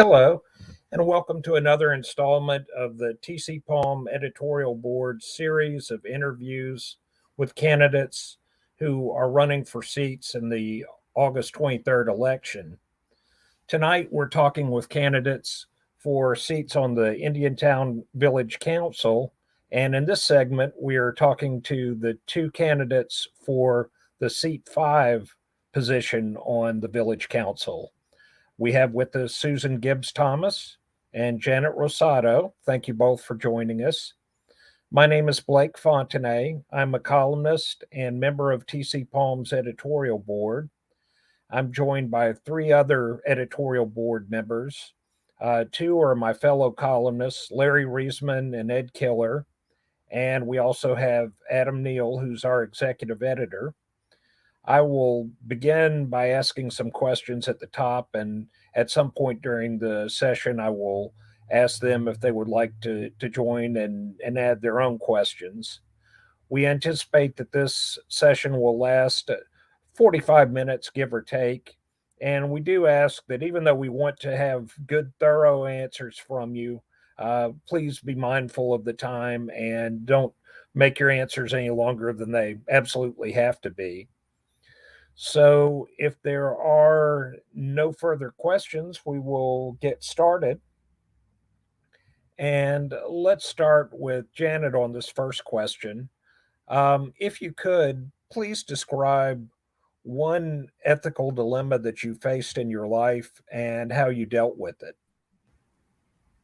Hello, and welcome to another installment of the TC Palm Editorial Board series of interviews with candidates who are running for seats in the August 23rd election. Tonight, we're talking with candidates for seats on the Indiantown Village Council, and in this segment, we are talking to the two candidates for the Seat 5 position on the Village Council. We have with us Susan Gibbs Thomas and Janet Rosado. Thank you both for joining us. My name is Blake Fontenay. I'm a columnist and member of TC Palm's editorial board. I'm joined by three other editorial board members. Two are my fellow columnists, Larry Reisman and Ed Killer. And we also have Adam Neal, who's our executive editor. I will begin by asking some questions at the top, and at some point during the session, I will ask them if they would like to join and add their own questions. We anticipate that this session will last 45 minutes, give or take. And we do ask that even though we want to have good, thorough answers from you, please be mindful of the time and don't make your answers any longer than they absolutely have to be. So if there are no further questions, we will get started. And let's start with Janet on this first question. If you could, please describe one ethical dilemma that you faced in your life and how you dealt with it.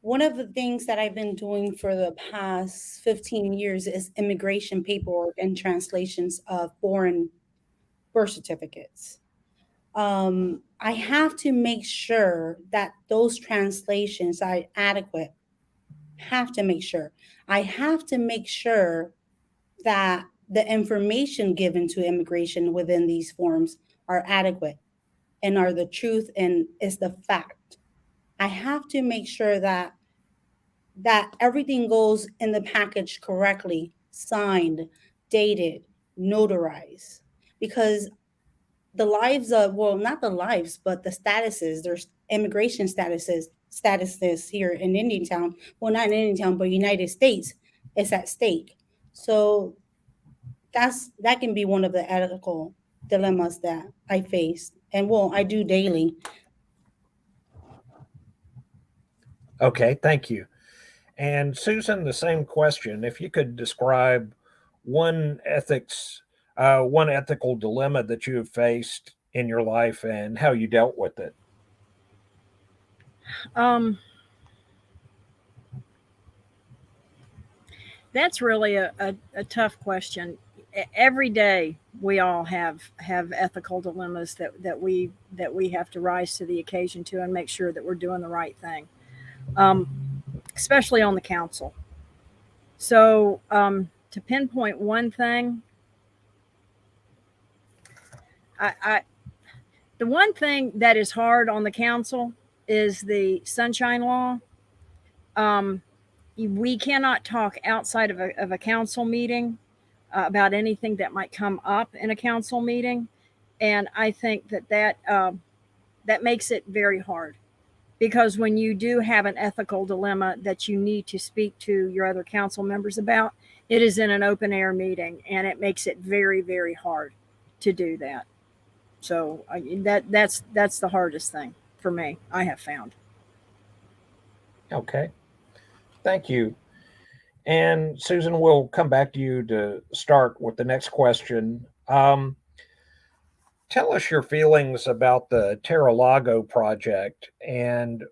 One of the things that I've been doing for the past 15 years is immigration paperwork and translations of foreign birth certificates. I have to make sure that those translations are adequate. Have to make sure. I have to make sure that the information given to immigration within these forms are adequate and are the truth and is the fact. I have to make sure that everything goes in the package correctly, signed, dated, notarized, because the lives of, well, not the lives, but the statuses, there's immigration statuses here in Indiantown, well, not in Indiantown, but United States, is at stake. So that can be one of the ethical dilemmas that I face, and well, I do daily. Okay, thank you. And Susan, the same question. If you could describe one one ethical dilemma that you have faced in your life and how you dealt with it. That's really a tough question. Every day we all have ethical dilemmas that we have to rise to the occasion to and make sure that we're doing the right thing, especially on the council. So to pinpoint one thing, the one thing that is hard on the council is the sunshine law. We cannot talk outside of a council meeting about anything that might come up in a council meeting, and I think that makes it very hard, because when you do have an ethical dilemma that you need to speak to your other council members about, it is in an open air meeting, and it makes it very, very hard to do that. So that's the hardest thing for me, I have found. Okay. Thank you. And Susan, we'll come back to you to start with the next question. Tell us your feelings about the Terra-Lago project and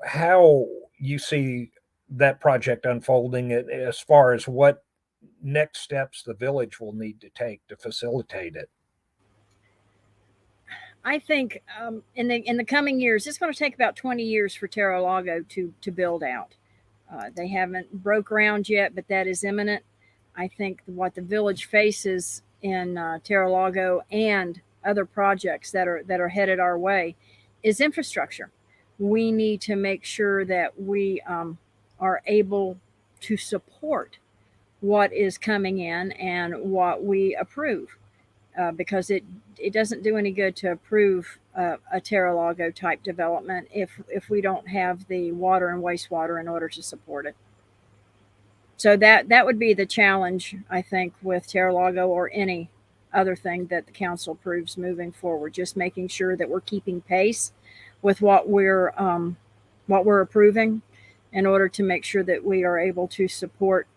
how you see that project unfolding as far as what next steps the village will need to take to facilitate it. I think in the coming years, it's going to take about 20 years for Terra-Lago to build out. They haven't broke ground yet, but that is imminent. I think what the village faces in Terra-Lago and other projects that are headed our way is infrastructure. We need to make sure that we are able to support what is coming in and what we approve. because it doesn't do any good to approve a Terra-Lago type development if we don't have the water and wastewater in order to support it. So that would be the challenge, I think, with Terra-Lago or any other thing that the council approves moving forward. Just making sure that we're keeping pace with what we're approving in order to make sure that we are able to support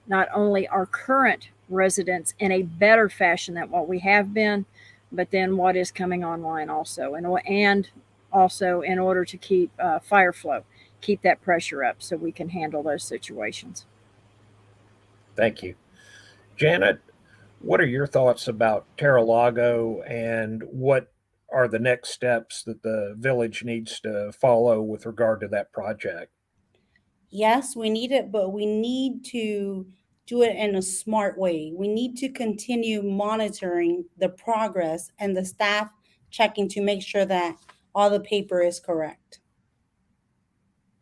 not only our current residents in a better fashion than what we have been, but then what is coming online also, and also in order to keep fire flow, keep that pressure up so we can handle those situations. Thank you. Janet, what are your thoughts about Terra-Lago, and what are the next steps that the village needs to follow with regard to that project? Yes, we need it, but we need to do it in a smart way. We need to continue monitoring the progress and the staff checking to make sure that all the paper is correct.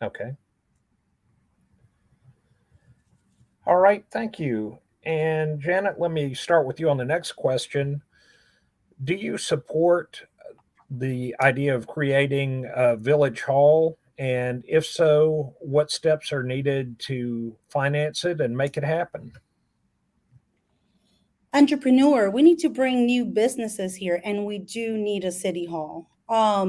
Okay. All right, thank you. And Janet, let me start with you on the next question. Do you support the idea of creating a village hall? And if so, what steps are needed to finance it and make it happen? Entrepreneur, we need to bring new businesses here, and we do need a city hall. I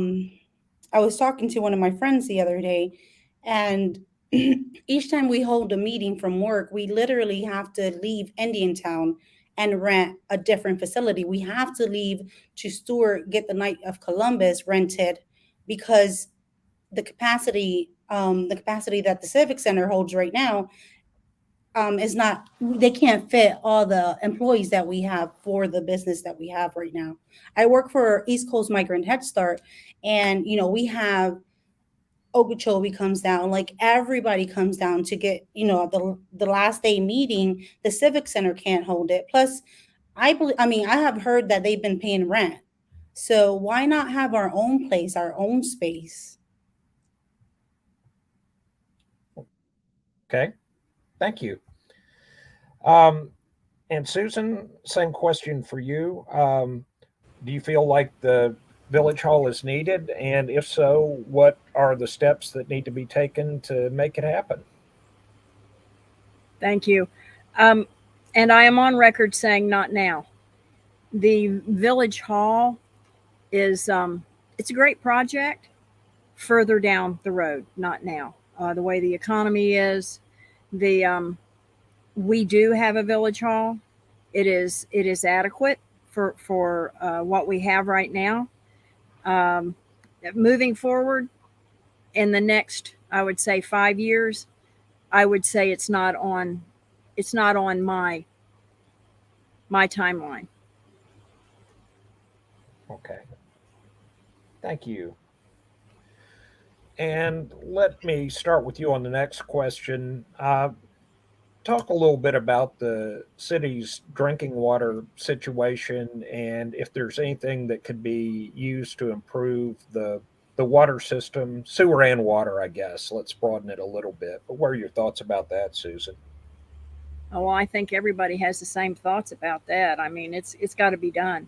was talking to one of my friends the other day, and each time we hold a meeting from work, we literally have to leave Indiantown and rent a different facility. We have to leave to Stewart, get the Night of Columbus rented, because the capacity that the Civic Center holds right now is not, they can't fit all the employees that we have for the business that we have right now. I work for East Coast Migrant Head Start, and we have Okeechobee comes down, like everybody comes down to get, the last day meeting. The Civic Center can't hold it. Plus, I have heard that they've been paying rent. So why not have our own place, our own space? Okay, thank you. And Susan, same question for you. Do you feel like the village hall is needed? And if so, what are the steps that need to be taken to make it happen? Thank you. And I am on record saying not now. The village hall is it's a great project further down the road, not now. The way the economy is, we do have a village hall. It is adequate for what we have right now. Moving forward in the next, I would say 5 years, I would say it's not on my timeline. Okay. Thank you. And let me start with you on the next question. Talk a little bit about the city's drinking water situation, and if there's anything that could be used to improve the water system, sewer and water, I guess. Let's broaden it a little bit. But what are your thoughts about that, Susan? Oh, well, I think everybody has the same thoughts about that. I mean, it's got to be done.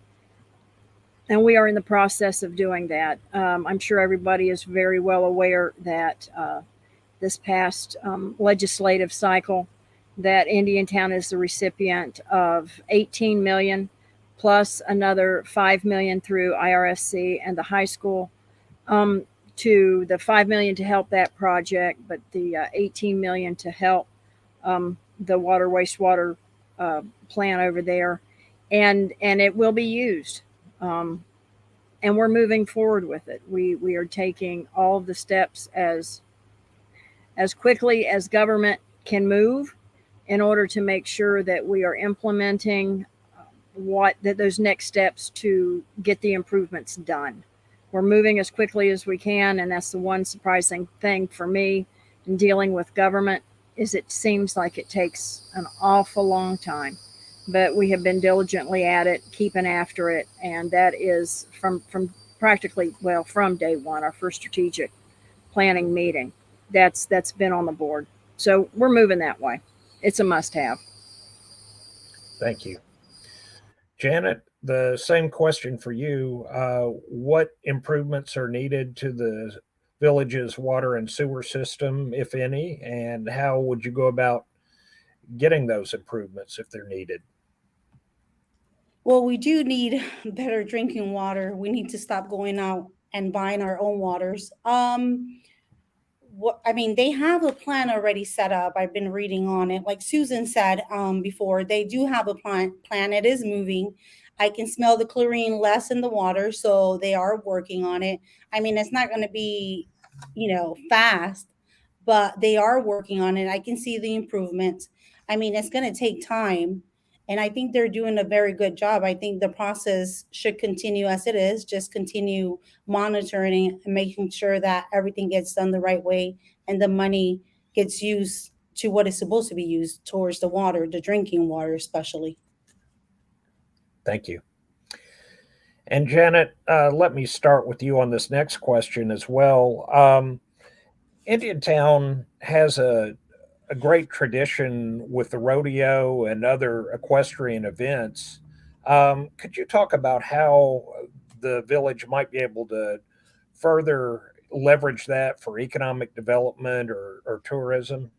And we are in the process of doing that. I'm sure everybody is very well aware that this past legislative cycle, that Indiantown is the recipient of $18 million plus another $5 million through IRSC and the high school, to the $5 million to help that project, but the $18 million to help the water wastewater plant over there, and it will be used. And we're moving forward with it. We are taking all of the steps as quickly as government can move in order to make sure that we are implementing those next steps to get the improvements done. We're moving as quickly as we can, and that's the one surprising thing for me in dealing with government, is it seems like it takes an awful long time. But we have been diligently at it, keeping after it, and that is from day one, our first strategic planning meeting. That's been on the board. So we're moving that way. It's a must-have. Thank you. Janet, the same question for you. What improvements are needed to the village's water and sewer system, if any, and how would you go about getting those improvements if they're needed? Well, we do need better drinking water. We need to stop going out and buying our own waters. What I mean, they have a plan already set up. I've been reading on it. Like Susan said before, they do have a plan. It is moving. I can smell the chlorine less in the water, so they are working on it. I mean, it's not going to be, fast, but they are working on it. I can see the improvements. I mean, it's going to take time, and I think they're doing a very good job. I think the process should continue as it is, just continue monitoring and making sure that everything gets done the right way and the money gets used to what it's supposed to be used towards the water, the drinking water, especially. Thank you. And Janet, let me start with you on this next question as well. Indiantown has a great tradition with the rodeo and other equestrian events. Could you talk about how the village might be able to further leverage that for economic development or tourism?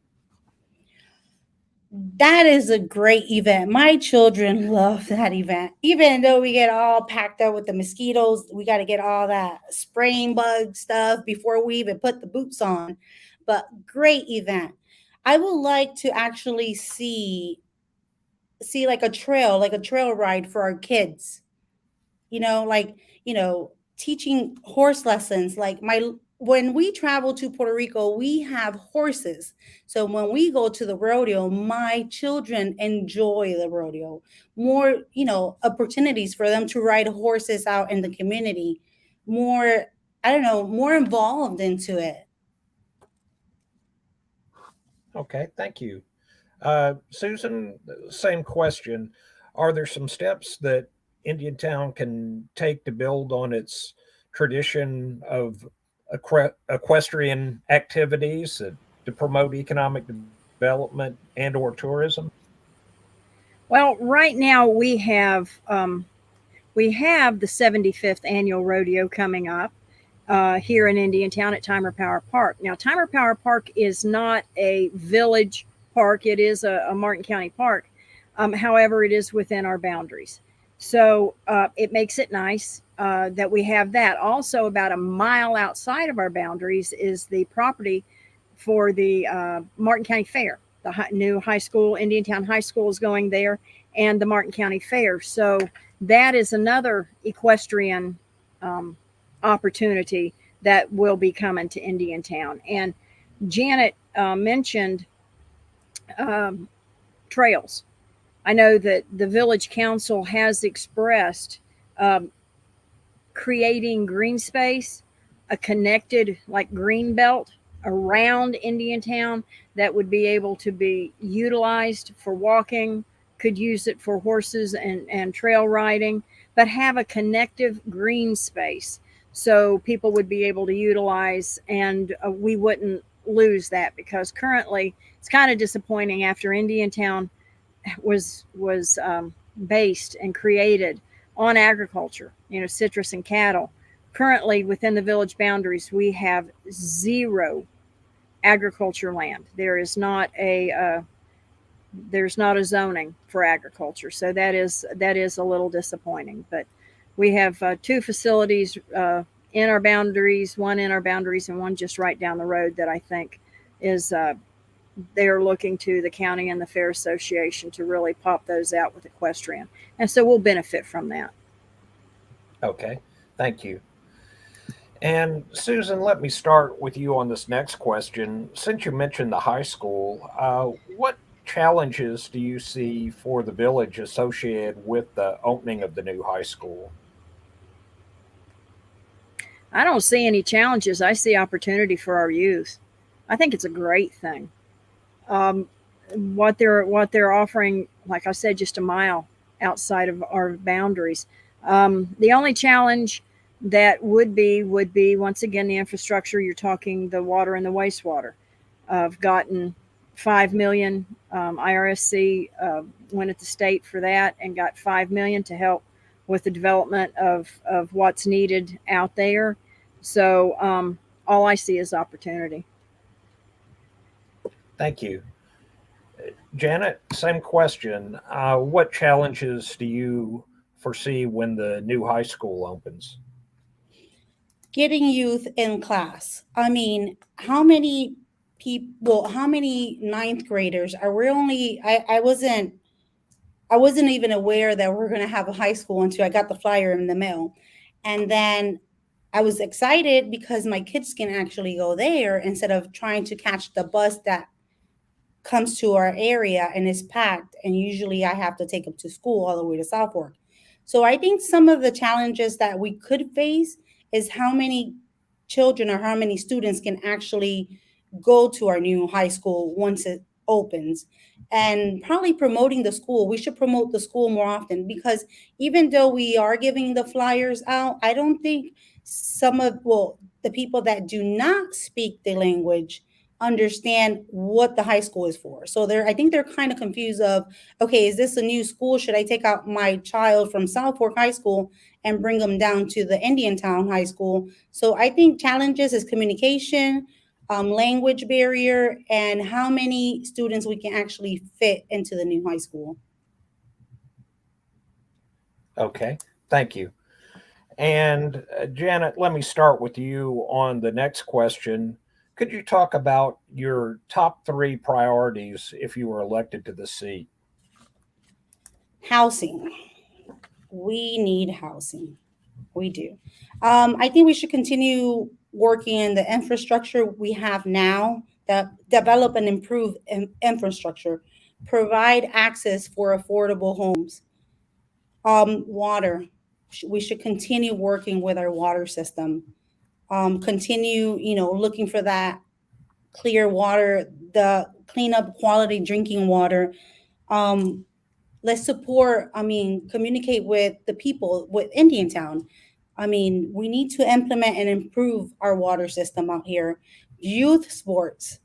That is a great event. My children love that event. Even though we get all packed up with the mosquitoes, we got to get all that spraying bug stuff before we even put the boots on. But great event. I would like to actually see like a trail ride for our kids. Like, teaching horse lessons. Like my when we travel to Puerto Rico, we have horses. So when we go to the rodeo, my children enjoy the rodeo. More, opportunities for them to ride horses out in the community. More, I don't know, more involved into it. Okay, thank you. Susan, same question. Are there some steps that Indiantown can take to build on its tradition of equestrian activities to promote economic development and/or tourism? Well, right now we have the 75th annual rodeo coming up here in Indiantown at Timer Power Park. Now, Timer Power Park is not a village park; it is a Martin County park. However, it is within our boundaries, so it makes it nice that we have that. Also, about a mile outside of our boundaries is the property for the Martin County Fair. The new high school, Indiantown High School, is going there, and the Martin County Fair. So that is another equestrian opportunity that will be coming to Indiantown. And Janet mentioned trails. I know that the village council has expressed creating green space, a connected like green belt around Indiantown that would be able to be utilized for walking, could use it for horses and trail riding, but have a connective green space so people would be able to utilize, and we wouldn't lose that, because currently it's kind of disappointing after Indiantown was based and created on agriculture, citrus and cattle. Currently within the village boundaries, we have zero agriculture land. There's not a zoning for agriculture, so that is a little disappointing. But we have two facilities in our boundaries, one in our boundaries and one just right down the road that I think is they're looking to the county and the Fair Association to really pop those out with equestrian, and so we'll benefit from that. Okay, thank you. And Susan, let me start with you on this next question. Since you mentioned the high school, what challenges do you see for the village associated with the opening of the new high school? I don't see any challenges. I see opportunity for our youth. I think it's a great thing. What they're offering, like I said, just a mile outside of our boundaries. The only challenge that would be once again the infrastructure. You're talking the water and the wastewater. I've gotten $5 million. IRSC went at the state for that and got $5 million to help with the development of what's needed out there. So all I see is opportunity. Thank you. Janet, same question. What challenges do you foresee when the new high school opens? Getting youth in class. I mean, how many people, how many ninth graders are we only, I wasn't even aware that we're going to have a high school until I got the flyer in the mail. And then I was excited because my kids can actually go there instead of trying to catch the bus that comes to our area and is packed. And usually I have to take them to school all the way to Southwark. So I think some of the challenges that we could face is how many children or how many students can actually go to our new high school once it opens. And probably promoting the school. We should promote the school more often because even though we are giving the flyers out, I don't think the people that do not speak the language understand what the high school is for. So I think they're kind of confused of, okay, is this a new school? Should I take out my child from Southfork High School and bring them down to the Indiantown High School? So I think challenges is communication, language barrier, and how many students we can actually fit into the new high school. Okay, thank you. And Janet, let me start with you on the next question. Could you talk about your top 3 priorities if you were elected to the seat? Housing. We need housing. We do. I think we should continue working in the infrastructure we have now, that develop and improve infrastructure, provide access for affordable homes. Water. We should continue working with our water system. Continue, looking for that clear water, the clean up quality drinking water. Um, let's support, communicate with the people with Indiantown. We need to implement and improve our water system out here. Youth sports.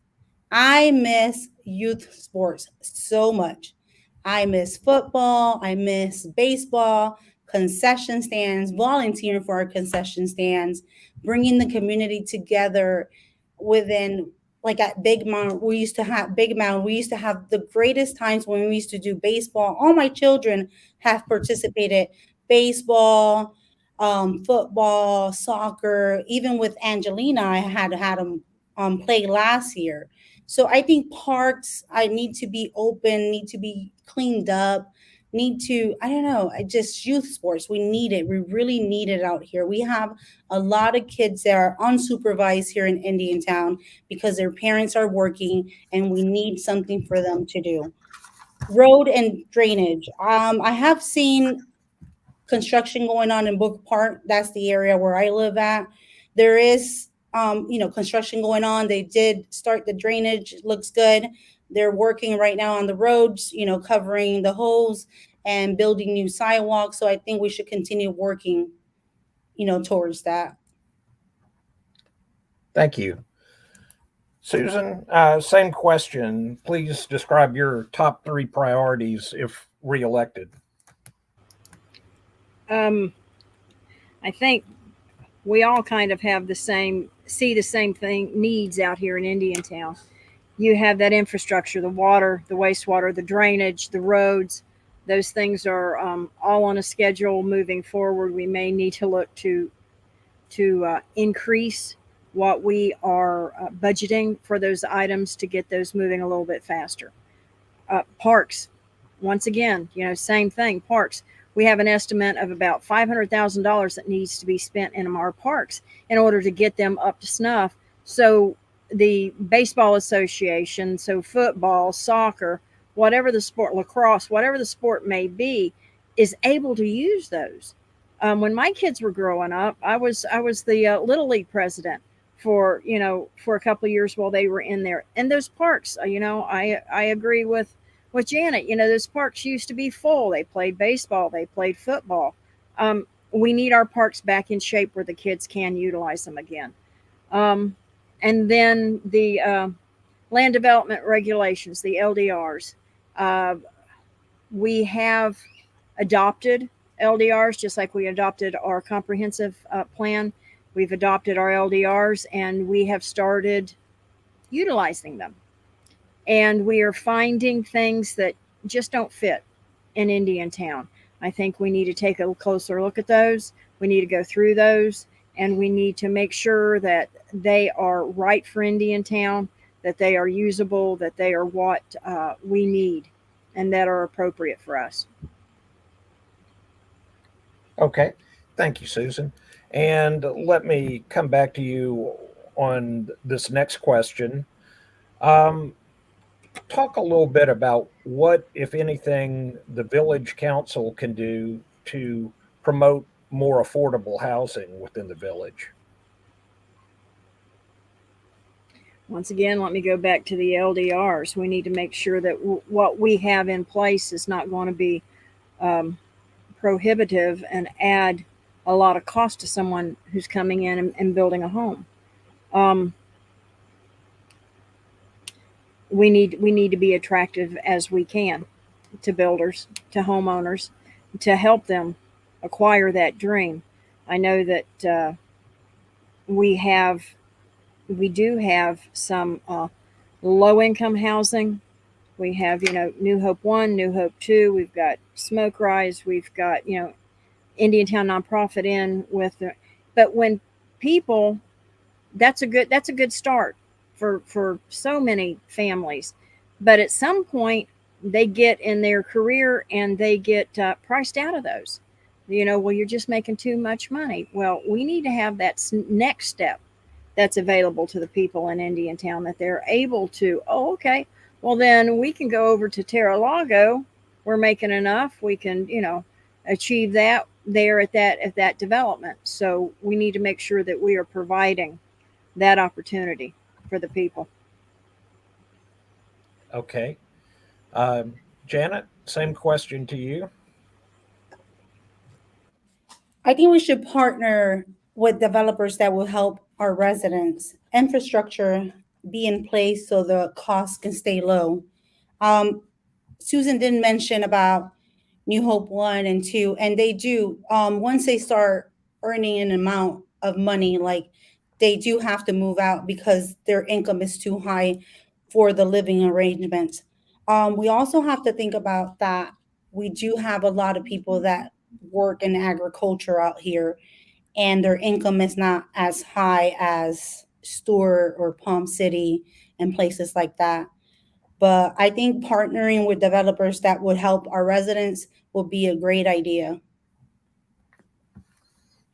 I miss youth sports so much. I miss football. I miss baseball, concession stands, volunteering for our concession stands, bringing the community together within, like at Big Mountain. We used to have Big Mountain. We used to have the greatest times when we used to do baseball. All my children have participated baseball, football, soccer. Even with Angelina, I had them play last year. So I think parks I need to be open, need to be cleaned up, need to, I don't know, I just youth sports. We need it. We really need it out here. We have a lot of kids that are unsupervised here in Indiantown because their parents are working and we need something for them to do. Road and drainage. I have seen construction going on in Book Park. That's the area where I live at. There is, construction going on. They did start the drainage. It looks good. They're working right now on the roads, covering the holes and building new sidewalks. So I think we should continue working, towards that. Thank you. Susan, same question. Please describe your top 3 priorities if reelected. I think we all kind of have the same thing, needs out here in Indiantown. You have that infrastructure, the water, the wastewater, the drainage, the roads. Those things are all on a schedule moving forward. We may need to look to increase what we are budgeting for those items to get those moving a little bit faster. Parks, once again, same thing. Parks. We have an estimate of about $500,000 that needs to be spent in our parks in order to get them up to snuff. So the baseball association, so football, soccer, whatever the sport, lacrosse, whatever the sport may be, is able to use those. When my kids were growing up, I was the Little League president for a couple of years while they were in there. And those parks, I agree with Janet. Those parks used to be full. They played baseball, they played football. We need our parks back in shape where the kids can utilize them again. And then the land development regulations, the LDRs. We have adopted LDRs, just like we adopted our comprehensive plan. We've adopted our LDRs and we have started utilizing them. And we are finding things that just don't fit in Indiantown. I think we need to take a closer look at those. We need to go through those, and we need to make sure that they are right for Indiantown, that they are usable, that they are what we need, and that are appropriate for us. Okay. Thank you, Susan. And let me come back to you on this next question. Talk a little bit about what, if anything, the village council can do to promote more affordable housing within the village. Once again, let me go back to the LDRs. We need to make sure that what we have in place is not going to be prohibitive and add a lot of cost to someone who's coming in and building a home. We need to be attractive as we can to builders, to homeowners, to help them acquire that dream. I know that we do have some low income housing. We have, New Hope 1, New Hope 2. We've got Smoke Rise. We've got, Indiantown Nonprofit Inn but when people, that's a good start for so many families. But at some point they get in their career and they get priced out of those. Well, you're just making too much money. Well, we need to have that next step that's available to the people in Indiantown, that they're able to, oh, okay, well, then we can go over to Terra-Lago. We're making enough. We can, achieve that there at that development. So we need to make sure that we are providing that opportunity for the people. Okay. Janet, same question to you. I think we should partner with developers that will help our residents. Infrastructure be in place so the costs can stay low. Susan didn't mention about New Hope 1 and 2, and they do, once they start earning an amount of money, like they do have to move out because their income is too high for the living arrangements. We also have to think about that we do have a lot of people that work in agriculture out here, and their income is not as high as Stewart or Palm City and places like that. But I think partnering with developers that would help our residents would be a great idea.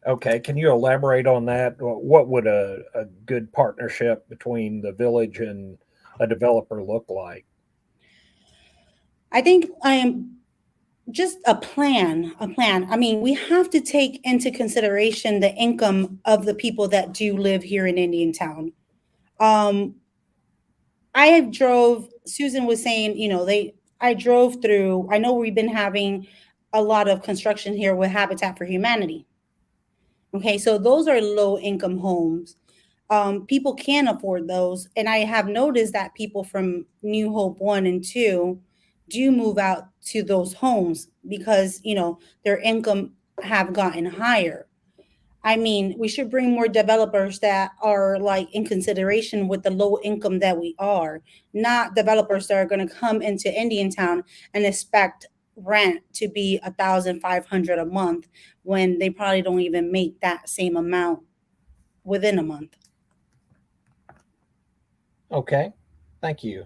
Okay. Can you elaborate on that? What would a good partnership between the village and a developer look like? I think I am just a plan. I mean, we have to take into consideration the income of the people that do live here in Indiantown. Susan was saying, I drove through, I know we've been having a lot of construction here with Habitat for Humanity. Okay, so those are low income homes. People can afford those. And I have noticed that people from New Hope 1 and 2 do move out to those homes because, their income have gotten higher. I mean, we should bring more developers that are like in consideration with the low income that we are, not developers that are going to come into Indiantown and expect rent to be $1,500 a month when they probably don't even make that same amount within a month. Okay. Thank you.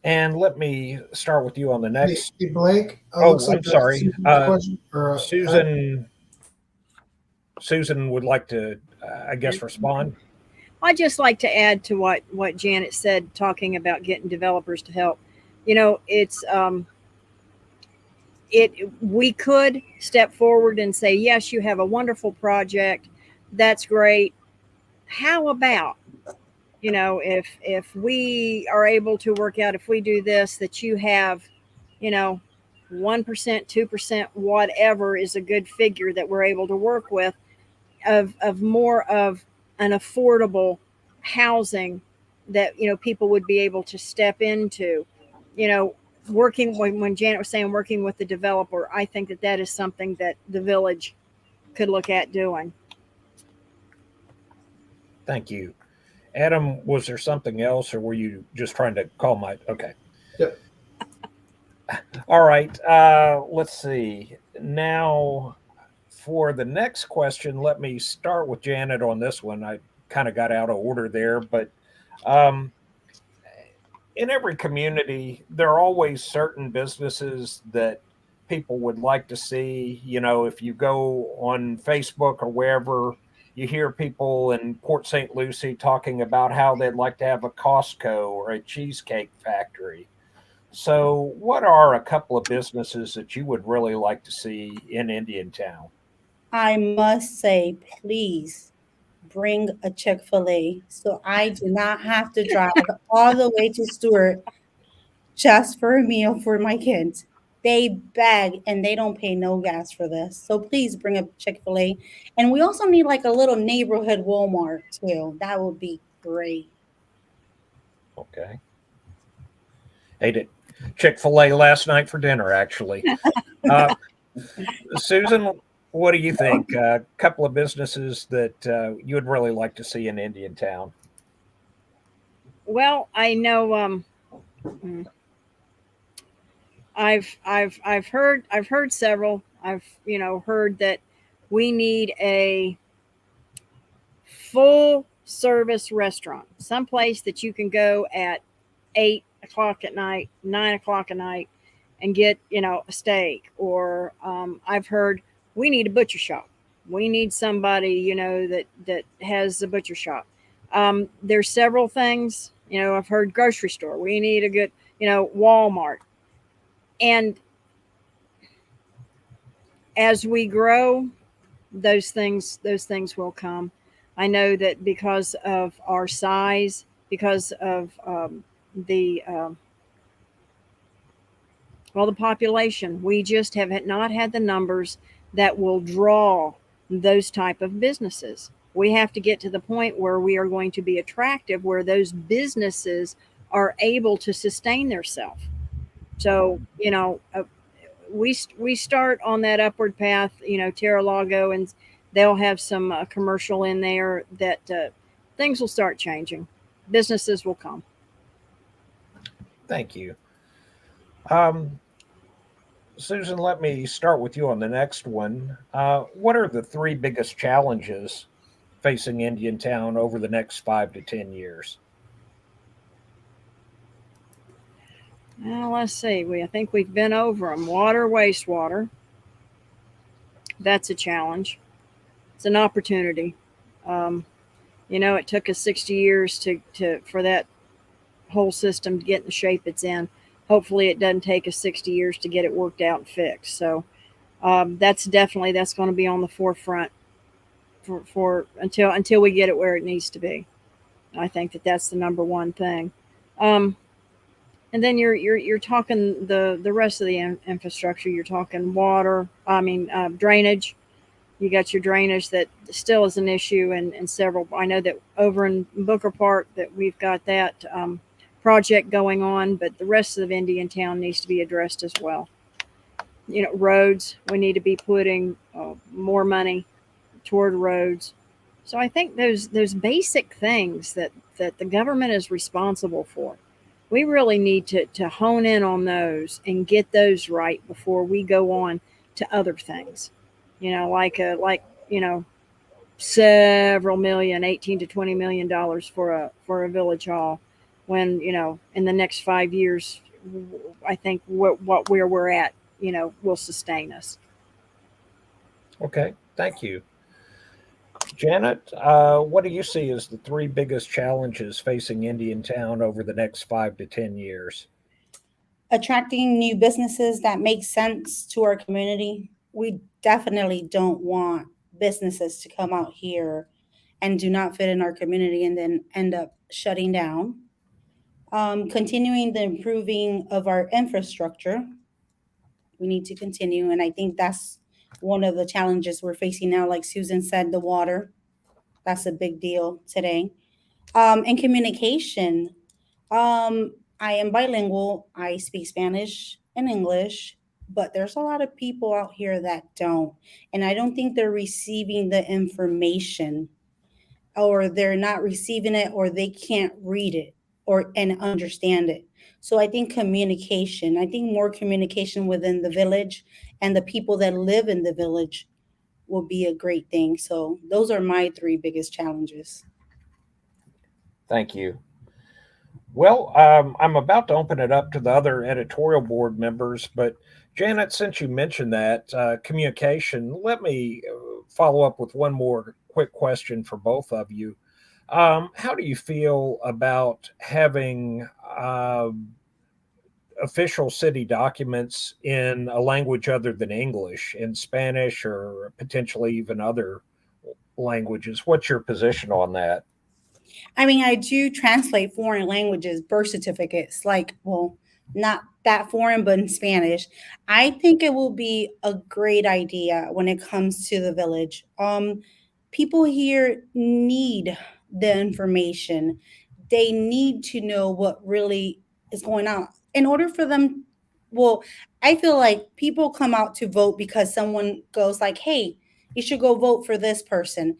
And let me start with you on the next. Hey, Blake. Oh, I'm sorry. Susan would like to, I guess, respond. I'd just like to add to what Janet said, talking about getting developers to help. It's we could step forward and say, yes, you have a wonderful project. That's great. How about, if we are able to work out, if we do this, that you have, 1%, 2%, whatever is a good figure that we're able to work with of more of an affordable housing that, people would be able to step into. working when Janet was saying working with the developer, I think that that is something that the village could look at doing. Thank you. Adam, was there something else, or were you just trying to call my? Okay. Yep. All right. Let's see. Now, for the next question, let me start with Janet on this one. I kind of got out of order there, but um, in every community, there are always certain businesses that people would like to see. You know, if you go on Facebook or wherever, you hear people in Port St. Lucie talking about how they'd like to have a Costco or a cheesecake factory. So, what are a couple of businesses that you would really like to see in Indiantown? I must say, please bring a Chick-fil-A so I do not have to drive all the way to Stewart just for a meal for my kids. They beg and they don't pay no gas for this. So please bring a Chick-fil-A. And we also need like a little neighborhood Walmart too. That would be great. Okay. Ate at Chick-fil-A last night for dinner, actually. Susan, what do you think? A couple of businesses that you would really like to see in Indiantown. Well, I know I've heard several. I've heard that we need a full service restaurant, someplace that you can go at 8 o'clock at night, 9 o'clock at night, and get a steak. Or I've heard we need a butcher shop. We need somebody that has a butcher shop. There's several things. I've heard grocery store. We need a good Walmart. And as we grow, those things will come. I know that because of our size, because of the population, we just have not had the numbers that will draw those type of businesses. We have to get to the point where we are going to be attractive, where those businesses are able to sustain themselves. So, we start on that upward path, Terra-Lago, and they'll have some commercial in there that things will start changing. Businesses will come. Thank you. Susan, let me start with you on the next one. What are the three biggest challenges facing Indiantown over the next 5 to 10 years? Well, let's see. I think we've been over them. Water, wastewater. That's a challenge. It's an opportunity. It took us 60 years for that whole system to get in the shape it's in. Hopefully, it doesn't take us 60 years to get it worked out and fixed. So that's going to be on the forefront for until we get it where it needs to be. I think that's the number one thing. And then you're talking the rest of the infrastructure. You're talking water. Drainage. You got your drainage that still is an issue in several. I know that over in Booker Park that we've got that project going on, but the rest of Indiantown needs to be addressed as well. Roads. We need to be putting more money toward roads. So I think those basic things that the government is responsible for, we really need to hone in on those and get those right before we go on to other things. Several million, $18 to $20 million for a village hall, when in the next 5 years, I think where we're at, will sustain us. Okay, thank you. Janet, what do you see as the three biggest challenges facing Indiantown over the next 5 to 10 years? Attracting new businesses that make sense to our community. We definitely don't want businesses to come out here and do not fit in our community and then end up shutting down. Continuing the improving of our infrastructure. We need to continue, and I think that's one of the challenges we're facing now. Like Susan said, the water, that's a big deal today. And communication. I am bilingual. I speak Spanish and English, but there's a lot of people out here that don't. And I don't think they're receiving the information, or they're not receiving it, or they can't read it or and understand it. So I think communication, I think more communication within the village and the people that live in the village will be a great thing. So those are my three biggest challenges. Thank you. Well, I'm about to open it up to the other editorial board members, but Janet, since you mentioned that communication, let me follow up with one more quick question for both of you. How do you feel about having official city documents in a language other than English, in Spanish or potentially even other languages? What's your position on that? I mean, I do translate foreign languages, birth certificates, like, well, not that foreign, but in Spanish. I think it will be a great idea when it comes to the village. People here need the information. They need to know what really is going on in order for them. Well, I feel like people come out to vote because someone goes like, "Hey, you should go vote for this person."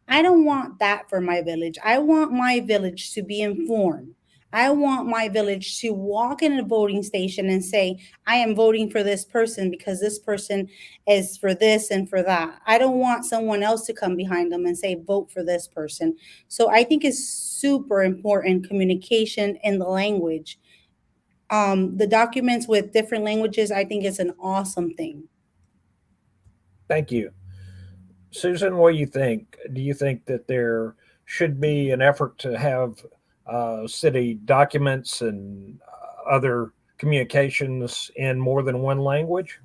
I don't want that for my village. I want my village to be informed. I want my village to walk in a voting station and say, I am voting for this person because this person is for this and for that. I don't want someone else to come behind them and say, vote for this person. So I think it's super important communication in the language. The documents with different languages, I think is an awesome thing. Thank you. Susan, what do you think? Do you think that there should be an effort to have city documents and other communications in more than one language?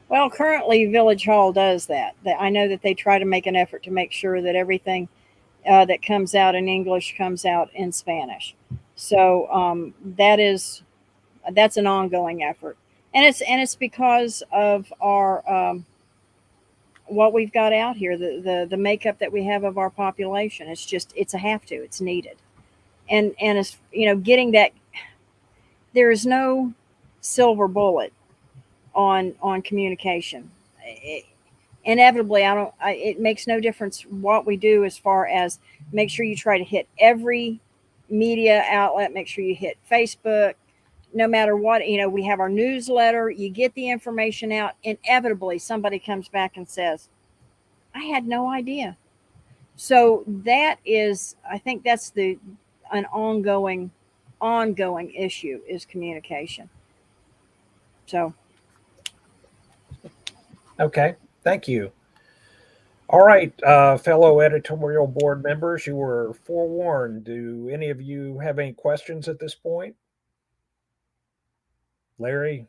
Well, currently Village Hall does that. I know that they try to make an effort to make sure that everything that comes out in English comes out in Spanish. So that's an ongoing effort, and it's because of our what we've got out here, the makeup that we have of our population. It's a have to. It's needed, and it's getting that. There is no silver bullet on communication. Inevitably, it makes no difference what we do as far as make sure you try to hit every media outlet, make sure you hit Facebook, no matter what. We have our newsletter, you get the information out. Inevitably, somebody comes back and says, I had no idea. So I think that's an ongoing issue is communication. So. Okay, thank you. All right, fellow editorial board members, you were forewarned. Do any of you have any questions at this point? Larry?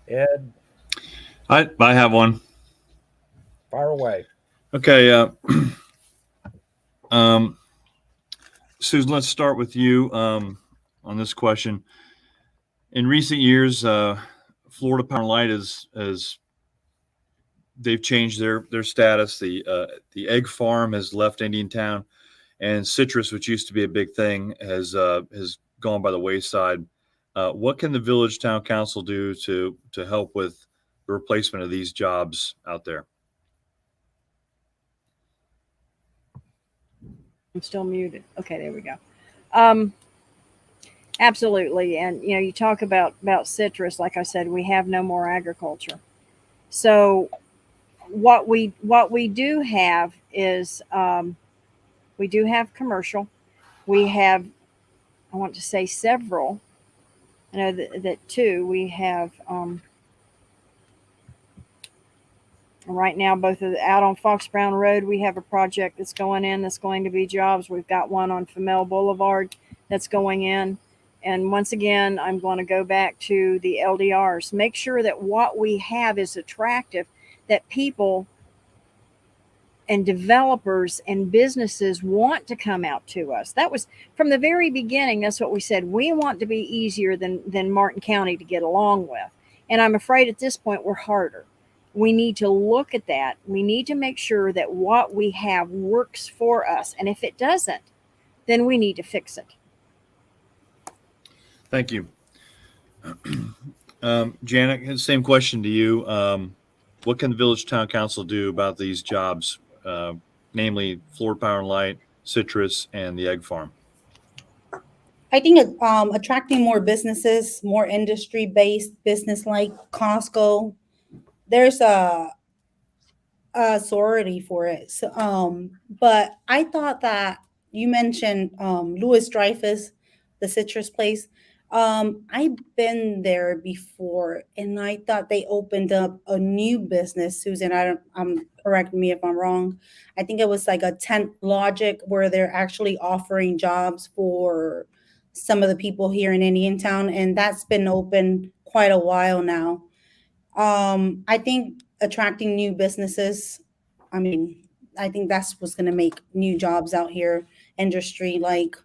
Ed? I have one. Fire away. Okay. Susan, let's start with you on this question. In recent years, Florida Power and Light has they've changed their status. The egg farm has left Indiantown, and citrus, which used to be a big thing, has gone by the wayside. What can the village town council do to help with the replacement of these jobs out there? I'm still muted. Okay, there we go. Absolutely. And you talk about citrus. Like I said, we have no more agriculture. So what we do have is we do have commercial. We have, I want to say, several. I know that two. We have right now, both out on Fox Brown Road, we have a project that's going to be jobs. We've got one on Famel Boulevard that's going in. And once again, I'm going to go back to the LDRs. Make sure that what we have is attractive, that people and developers and businesses want to come out to us. That was from the very beginning. That's what we said. We want to be easier than Martin County to get along with. And I'm afraid at this point we're harder. We need to look at that. We need to make sure that what we have works for us. And if it doesn't, then we need to fix it. Thank you. Janet, same question to you. What can the Village Town Council do about these jobs, namely Florida Power and Light, Citrus, and the egg farm? I think attracting more businesses, more industry-based business like Costco. There's a sorority for it. So, but I thought that you mentioned Louis Dreyfus, the citrus place. I've been there before, and I thought they opened up a new business. Susan, I don't. Correct me if I'm wrong. I think it was like a tent logic where they're actually offering jobs for some of the people here in Indiantown, and that's been open quite a while now. I think attracting new businesses, I mean, I think that's what's going to make new jobs out here, industry like,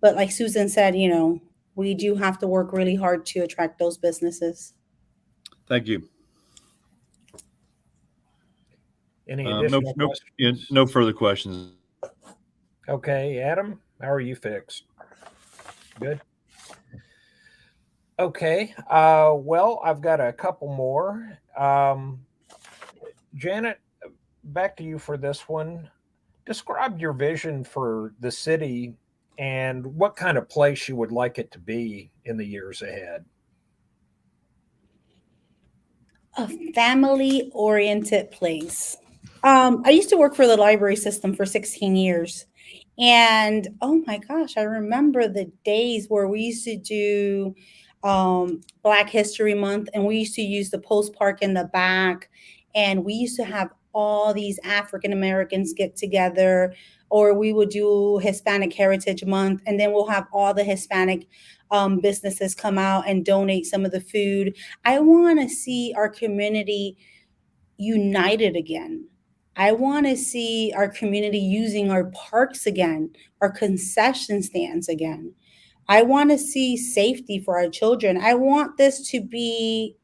but like Susan said, we do have to work really hard to attract those businesses. Thank you. Any additional questions? No further questions. Okay, Adam, how are you fixed? Good. Okay. Well, I've got a couple more. Janet, back to you for this one. Describe your vision for the city and what kind of place you would like it to be in the years ahead. A family oriented place. I used to work for the library system for 16 years. And oh my gosh, I remember the days where we used to do Black History Month, and we used to use the post park in the back. And we used to have all these African Americans get together, or we would do Hispanic Heritage Month, and then we'll have all the Hispanic businesses come out and donate some of the food. I want to see our community united again. I want to see our community using our parks again, our concession stands again. I want to see safety for our children. I want this to be,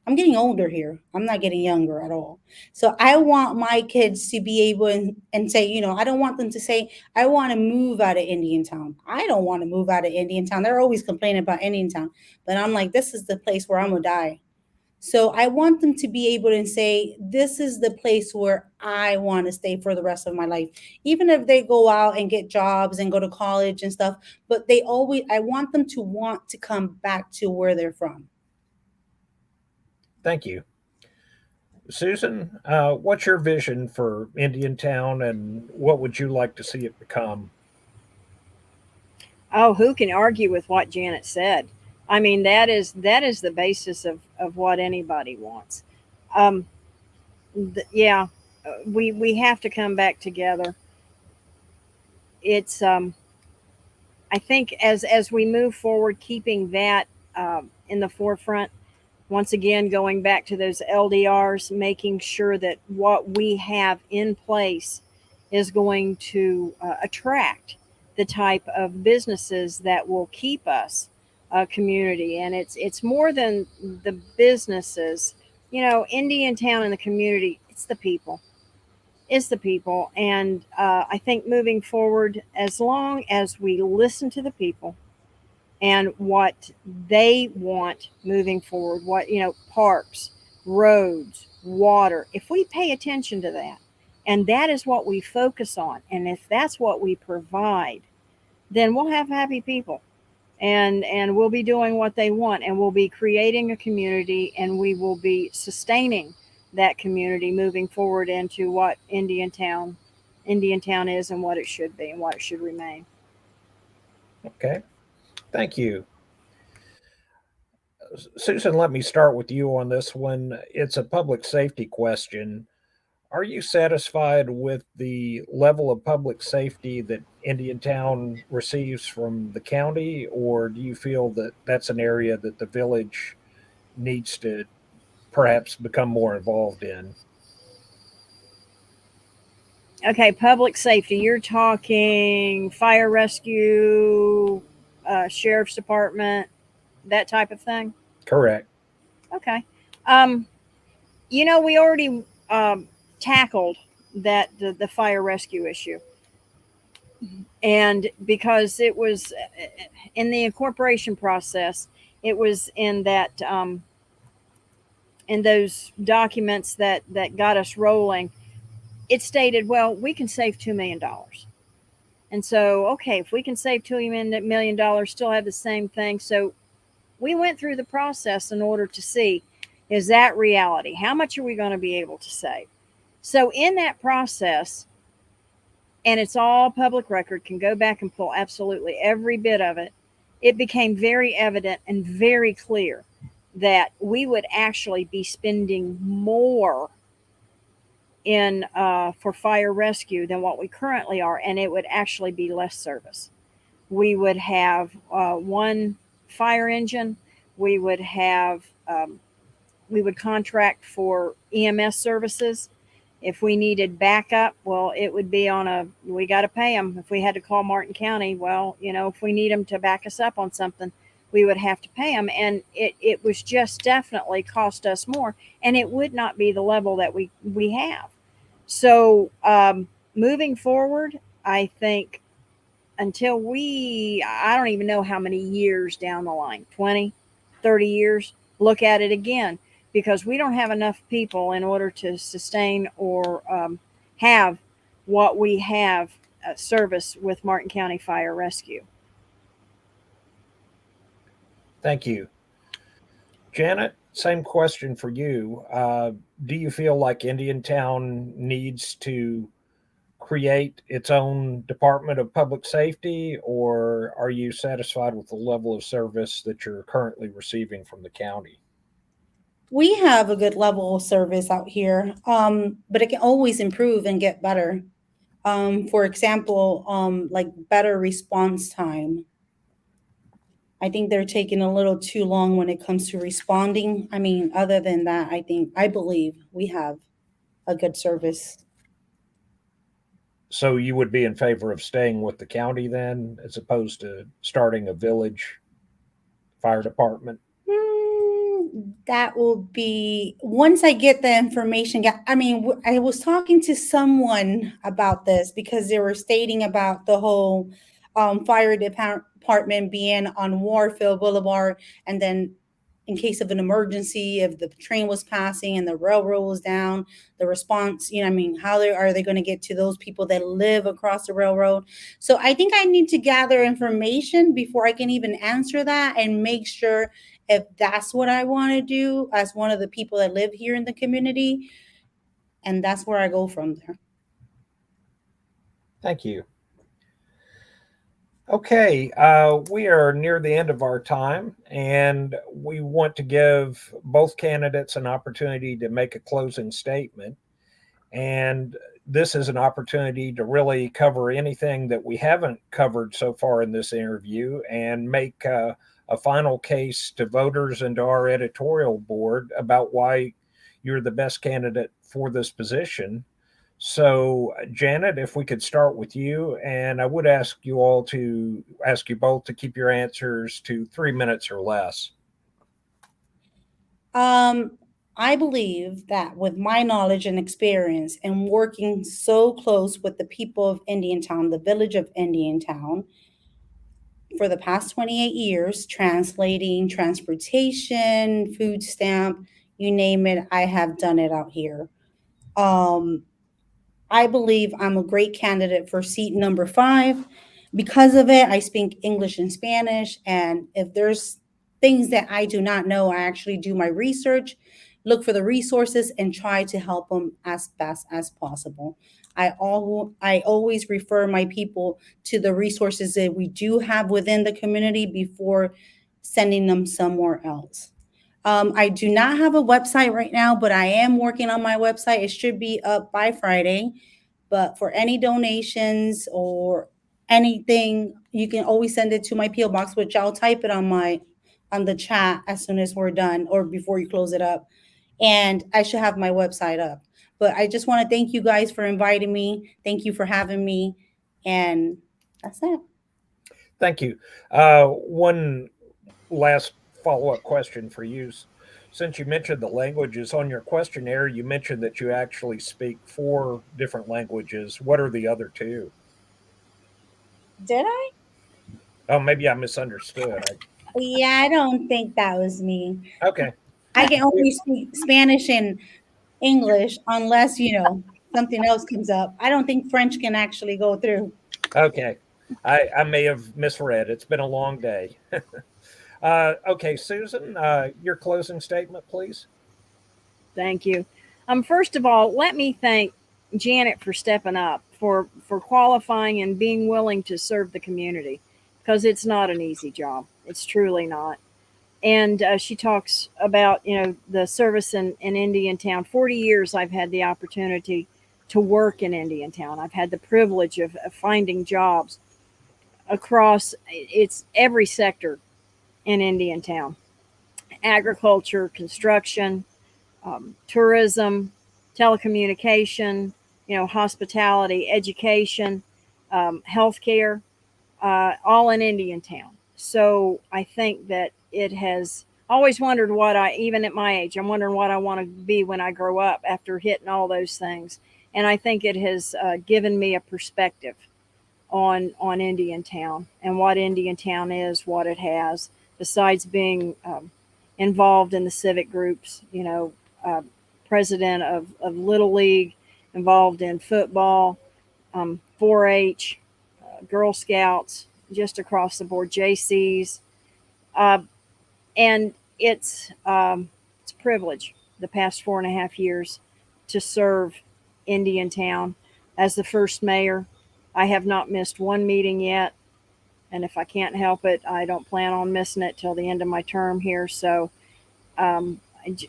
I'm getting older here. I'm not getting younger at all. So I want my kids to be able and say, I don't want them to say, I want to move out of Indiantown. I don't want to move out of Indiantown. They're always complaining about Indiantown. But I'm like, this is the place where I'm going to die. So I want them to be able to say, this is the place where I want to stay for the rest of my life, even if they go out and get jobs and go to college and stuff. But I want them to want to come back to where they're from. Thank you. Susan, what's your vision for Indiantown and what would you like to see it become? Oh, who can argue with what Janet said? I mean, that is the basis of what anybody wants. We have to come back together. It's I think as we move forward, keeping that in the forefront. Once again, going back to those LDRs, making sure that what we have in place is going to attract the type of businesses that will keep us a community. And it's more than the businesses. Indiantown and the community, it's the people. It's the people. And I think moving forward, as long as we listen to the people, and what they want moving forward, parks, roads, water, if we pay attention to that, and that is what we focus on, and if that's what we provide, then we'll have happy people, and we'll be doing what they want, and we'll be creating a community, and we will be sustaining that community moving forward into what Indiantown is and what it should be and what it should remain. Okay. Thank you. Susan, let me start with you on this one. It's a public safety question. Are you satisfied with the level of public safety that Indiantown receives from the county, or do you feel that that's an area that the village needs to perhaps become more involved in? Okay, public safety. You're talking fire rescue, sheriff's department, that type of thing? Correct. Okay. We already tackled the fire rescue issue. And because it was in the incorporation process, it was in that in those documents that got us rolling. It stated, well, we can save $2 million. And so, okay, if we can save $2 million, still have the same thing. So we went through the process in order to see, is that reality? How much are we going to be able to save? So in that process, and it's all public record, can go back and pull absolutely every bit of it, it became very evident and very clear that we would actually be spending more in for fire rescue than what we currently are, and it would actually be less service. We would have one fire engine. We would have we would contract for EMS services. If we needed backup, well, it would be we got to pay them. If we had to call Martin County, well, if we need them to back us up on something, we would have to pay them. And it was just definitely cost us more. And it would not be the level that we have. So moving forward, I think until I don't even know how many years down the line, 20, 30 years, look at it again, because we don't have enough people in order to sustain or have what we have service with Martin County Fire Rescue. Thank you. Janet, same question for you. Do you feel like Indiantown needs to create its own Department of Public Safety, or are you satisfied with the level of service that you're currently receiving from the county? We have a good level of service out here, but it can always improve and get better. For example, like better response time. I think they're taking a little too long when it comes to responding. I mean, other than that, I believe we have a good service. So you would be in favor of staying with the county then, as opposed to starting a village fire department? That will be once I get the information. I mean, I was talking to someone about this because they were stating about the whole fire department being on Warfield Boulevard, and then in case of an emergency, if the train was passing and the railroad was down, the response, I mean, how are they going to get to those people that live across the railroad? So I think I need to gather information before I can even answer that and make sure if that's what I want to do as one of the people that live here in the community. And that's where I go from there. Thank you. Okay, we are near the end of our time, and we want to give both candidates an opportunity to make a closing statement. And this is an opportunity to really cover anything that we haven't covered so far in this interview and make a final case to voters and to our editorial board about why you're the best candidate for this position. So, Janet, if we could start with you, and I would ask you both to keep your answers to 3 minutes or less. I believe that with my knowledge and experience and working so close with the people of Indiantown, the village of Indiantown, for the past 28 years, translating transportation, food stamp, you name it, I have done it out here. I believe I'm a great candidate for seat number 5. Because of it, I speak English and Spanish. And if there's things that I do not know, I actually do my research, look for the resources, and try to help them as best as possible. I always refer my people to the resources that we do have within the community before sending them somewhere else. I do not have a website right now, but I am working on my website. It should be up by Friday. But for any donations or anything, you can always send it to my PO box, which I'll type it on the chat as soon as we're done or before you close it up. And I should have my website up. But I just want to thank you guys for inviting me. Thank you for having me. And that's it. Thank you. One last follow-up question for you. Since you mentioned the languages on your questionnaire, you mentioned that you actually speak 4 different languages. What are the other 2? Did I? Oh, maybe I misunderstood. Yeah, I don't think that was me. Okay. I can only speak Spanish and English unless, something else comes up. I don't think French can actually go through. Okay. I may have misread. It's been a long day. Okay, Susan, your closing statement, please. Thank you. First of all, let me thank Janet for stepping up, for qualifying and being willing to serve the community, because it's not an easy job. It's truly not. And she talks about the service in Indiantown. 40 years I've had the opportunity to work in Indiantown. I've had the privilege of finding jobs across it's every sector in Indiantown: agriculture, construction, tourism, telecommunication, hospitality, education, healthcare, all in Indiantown. So I think that it has always wondered even at my age, I'm wondering what I want to be when I grow up after hitting all those things. And I think it has given me a perspective on Indiantown and what Indiantown is, what it has, besides being involved in the civic groups, uh, president of Little League, involved in football, 4-H, Girl Scouts, just across the board, JCs. Uh, and it's a privilege the past 4.5 years to serve Indiantown as the first mayor. I have not missed one meeting yet, and if I can't help it, I don't plan on missing it till the end of my term here. So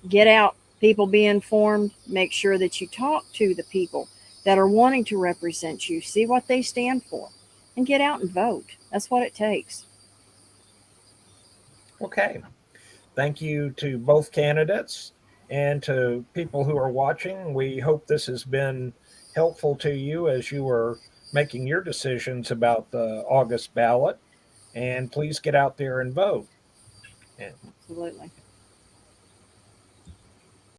get out, people be informed, make sure that you talk to the people that are wanting to represent you, see what they stand for, and get out and vote. That's what it takes. Okay. Thank you to both candidates and to people who are watching. We hope this has been helpful to you as you are making your decisions about the August ballot. And please get out there and vote. And Absolutely.